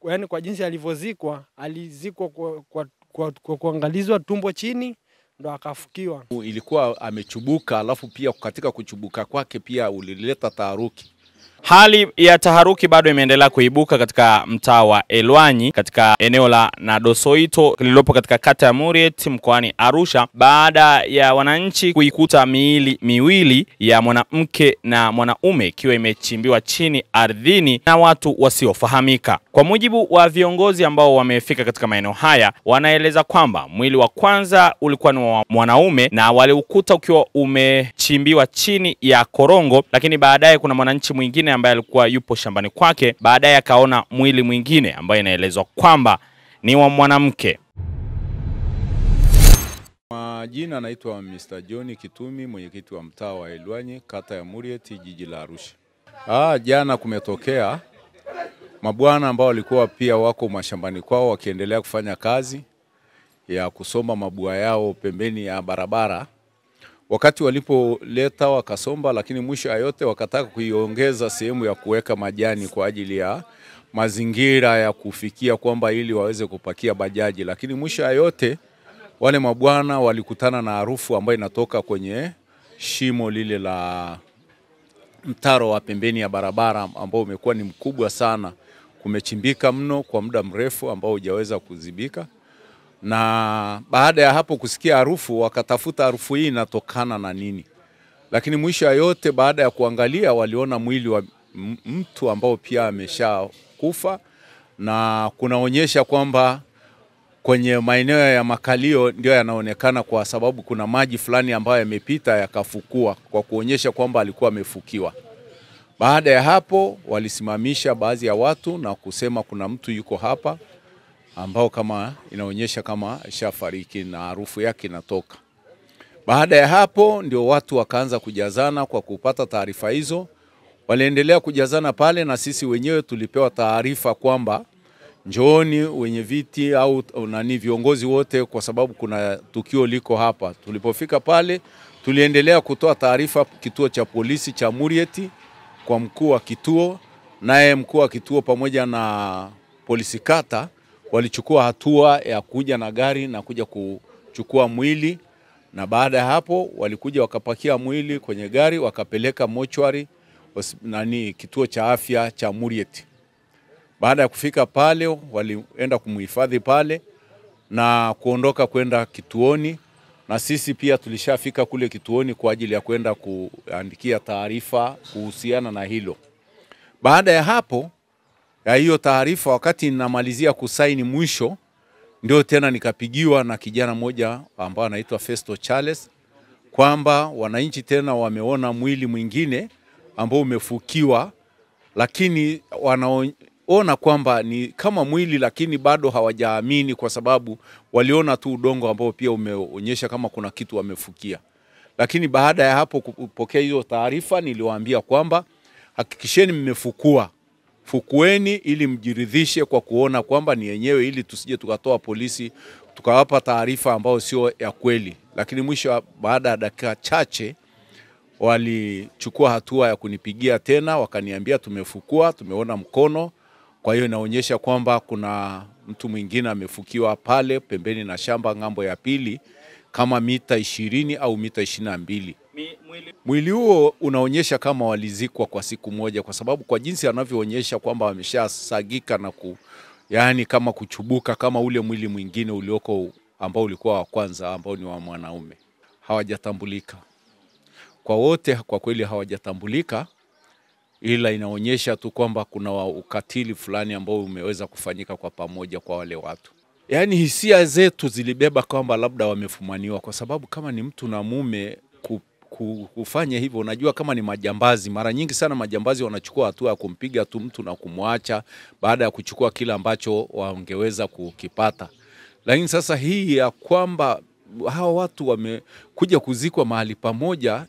yaani kwa jinsi alivyozikwa, alizikwa kwa kuangalizwa tumbo chini ndo akafukiwa. Ilikuwa amechubuka, alafu pia katika kuchubuka kwake pia ulileta taharuki. Hali ya taharuki bado imeendelea kuibuka katika mtaa wa Elwanyi katika eneo la Nadosoito lililopo katika kata ya Muriet mkoani Arusha baada ya wananchi kuikuta miili miwili ya mwanamke na mwanaume ikiwa imechimbiwa chini ardhini na watu wasiofahamika. Kwa mujibu wa viongozi ambao wamefika katika maeneo haya, wanaeleza kwamba mwili wa kwanza ulikuwa ni wa mwanaume na waliukuta ukiwa umechimbiwa chini ya korongo, lakini baadaye kuna mwananchi mwingine ambaye alikuwa yupo shambani kwake, baadaye akaona mwili mwingine ambaye inaelezwa kwamba ni wa mwanamke. Majina anaitwa Mr. John Kitumi, mwenyekiti wa mtaa wa Elwanyi, kata ya Muriet, jiji la Arusha. Jana kumetokea mabwana ambao walikuwa pia wako mashambani kwao wakiendelea kufanya kazi ya kusomba mabua yao pembeni ya barabara. Wakati walipoleta wakasomba, lakini mwisho yote wakataka kuiongeza sehemu ya kuweka majani kwa ajili ya mazingira ya kufikia kwamba ili waweze kupakia bajaji. Lakini mwisho yote wale mabwana walikutana na harufu ambayo inatoka kwenye shimo lile la mtaro wa pembeni ya barabara ambao umekuwa ni mkubwa sana. Kumechimbika mno kwa muda mrefu ambao hujaweza kuzibika. Na baada ya hapo kusikia harufu, wakatafuta harufu hii inatokana na nini. Lakini mwisho yote baada ya kuangalia waliona mwili wa mtu ambao pia ameshakufa, na kunaonyesha kwamba kwenye maeneo ya makalio ndio yanaonekana kwa sababu kuna maji fulani ambayo yamepita yakafukua, kwa kuonyesha kwamba alikuwa amefukiwa. Baada ya hapo walisimamisha baadhi ya watu na kusema kuna mtu yuko hapa ambao kama inaonyesha kama shafariki na harufu yake inatoka. Baada ya hapo ndio watu wakaanza kujazana kwa kupata taarifa hizo. Waliendelea kujazana pale na sisi wenyewe tulipewa taarifa kwamba njooni wenye viti au viongozi wote kwa sababu kuna tukio liko hapa. Tulipofika pale tuliendelea kutoa taarifa kituo cha polisi cha Muriet kwa mkuu wa kituo, naye mkuu wa kituo pamoja na polisi kata walichukua hatua ya kuja na gari na kuja kuchukua mwili, na baada ya hapo walikuja wakapakia mwili kwenye gari wakapeleka mochwari kituo cha afya cha Muriet. Baada ya kufika pale walienda kumhifadhi pale na kuondoka kwenda kituoni, na sisi pia tulishafika kule kituoni kwa ajili ya kwenda kuandikia taarifa kuhusiana na hilo. Baada ya hapo ya hiyo taarifa, wakati ninamalizia kusaini mwisho, ndio tena nikapigiwa na kijana mmoja ambaye anaitwa Festo Charles kwamba wananchi tena wameona mwili mwingine ambao umefukiwa, lakini wanaona kwamba ni kama mwili lakini bado hawajaamini kwa sababu waliona tu udongo ambao pia umeonyesha kama kuna kitu wamefukia. Lakini baada ya hapo kupokea hiyo taarifa niliwaambia kwamba hakikisheni mmefukua. Fukueni ili mjiridhishe kwa kuona kwamba ni yenyewe, ili tusije tukatoa polisi tukawapa taarifa ambayo sio ya kweli. Lakini mwisho baada ya dakika chache walichukua hatua ya kunipigia tena wakaniambia tumefukua, tumeona mkono. Kwa hiyo inaonyesha kwamba kuna mtu mwingine amefukiwa pale pembeni na shamba ngambo ya pili kama mita 20 au mita 22. Mwili huo unaonyesha kama walizikwa kwa siku moja, kwa sababu kwa jinsi anavyoonyesha kwamba wameshasagika na yani kama kuchubuka kama ule mwili mwingine ulioko ambao ulikuwa wa kwanza ambao ni wa mwanaume. Hawajatambulika. Kwa wote kwa kweli hawajatambulika, ila inaonyesha tu kwamba kuna ukatili fulani ambao umeweza kufanyika kwa pamoja kwa wale watu. Yani hisia zetu zilibeba kwamba labda wamefumaniwa, kwa sababu kama ni mtu na mume kufanya hivyo, unajua kama ni majambazi, mara nyingi sana majambazi wanachukua hatua ya kumpiga tu mtu na kumwacha baada ya kuchukua kila ambacho wangeweza kukipata. Lakini sasa hii ya kwamba hawa watu wamekuja kuzikwa mahali pamoja,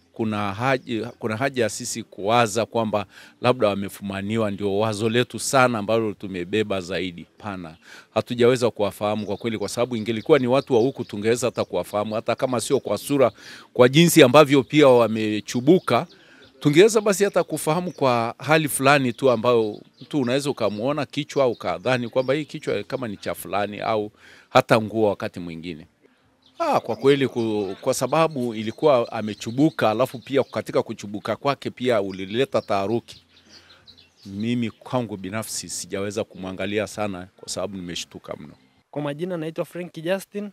kuna haja ya sisi kuwaza kwamba labda wamefumaniwa, ndio wazo letu sana ambalo tumebeba zaidi. Pana hatujaweza kuwafahamu kwa kweli, kwa sababu ingelikuwa ni watu wa huku tungeweza hata kuwafahamu, hata kama sio kwa sura, kwa jinsi ambavyo pia wamechubuka tungeweza basi hata kufahamu kwa hali fulani tu ambayo mtu unaweza ukamuona kichwa ukadhani kwamba hii kichwa kama ni cha fulani, au hata nguo wakati mwingine. Kwa kweli kwa sababu ilikuwa amechubuka, alafu pia katika kuchubuka kwake pia ulileta taharuki. Mimi kwangu binafsi sijaweza kumwangalia sana kwa sababu nimeshtuka mno. Kwa majina naitwa Frank Justin,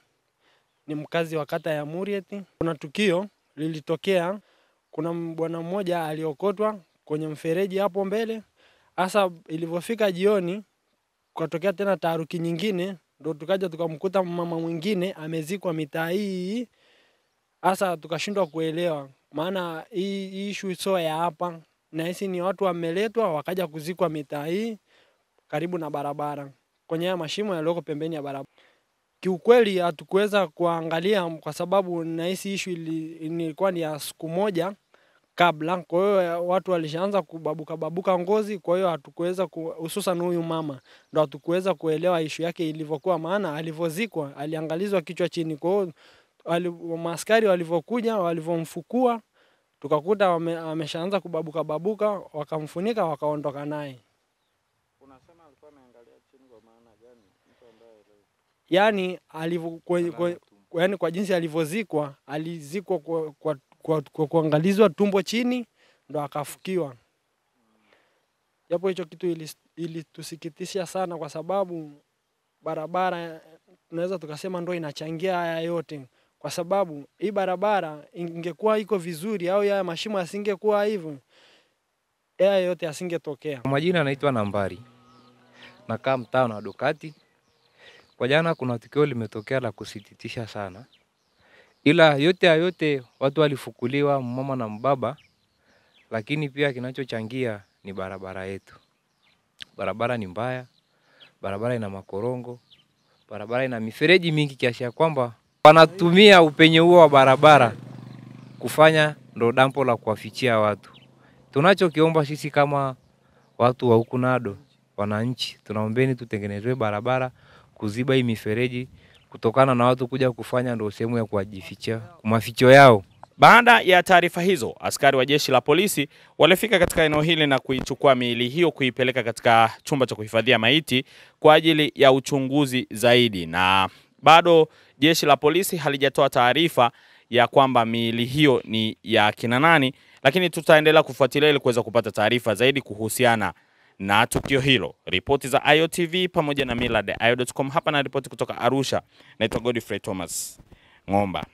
ni mkazi wa kata ya Murieti. Kuna tukio lilitokea, kuna bwana mmoja aliokotwa kwenye mfereji hapo mbele. Hasa ilivyofika jioni, kutokea tena taharuki nyingine, ndio tukaja tukamkuta mama mwingine amezikwa mitaa hii. Hasa tukashindwa kuelewa, maana hii issue sio ya hapa, na hisi ni watu wameletwa wakaja kuzikwa mitaa hii karibu na barabara, kwenye mashimo yaliyoko pembeni ya barabara. Kiukweli hatukuweza kuangalia kwa sababu nahisi issue ilikuwa ni ya siku moja kabla. Kwa hiyo watu walishaanza kubabuka ngozi, kwa hiyo hatukuweza hususan huyu mama ndo hatukuweza kuelewa issue yake ilivyokuwa, maana alivozikwa aliangalizwa kichwa chini. Kwa hiyo maaskari walivyokuja walivyomfukua tukakuta ameshaanza kubabuka, wakamfunika wakaondoka naye. Unasema alikuwa ameangalia chini kwa maana gani? Mtu ambaye yani kwa jinsi alivozikwa, alizikwa kwa kuangalizwa tumbo chini ndo akafukiwa. Japo hicho kitu ilitusikitisha sana kwa sababu barabara tunaweza tukasema ndo inachangia haya yote. Kwa sababu hii barabara ingekuwa iko vizuri au haya mashimo yasingekuwa hivyo, haya yote yasingetokea. Kwa majina naitwa Nambari. Nakaa mtaa wa Dukati. Kwa jana kuna tukio limetokea la kusikitisha sana. Ila yote watu walifukuliwa, mama na mbaba, lakini pia kinachochangia ni barabara yetu. Barabara ni mbaya, barabara ina makorongo, barabara ina mifereji mingi kiasi ya kwamba wanatumia upenye huo wa barabara kufanya ndo dampo la kuwafichia watu. Tunachokiomba sisi kama watu wa huku Nado, wananchi, tunaombeni tutengenezwe barabara kuziba hii mifereji kutokana na watu kuja kufanya ndo sehemu ya kujificha maficho yao. Baada ya taarifa hizo, askari wa jeshi la polisi walifika katika eneo hili na kuichukua miili hiyo kuipeleka katika chumba cha kuhifadhia maiti kwa ajili ya uchunguzi zaidi, na bado jeshi la polisi halijatoa taarifa ya kwamba miili hiyo ni ya kina nani, lakini tutaendelea kufuatilia ili kuweza kupata taarifa zaidi kuhusiana na tukio hilo. Ripoti za AyoTV pamoja na millardayo.com. Hapa na ripoti kutoka Arusha. Naitwa Godfrey Thomas Ng'omba.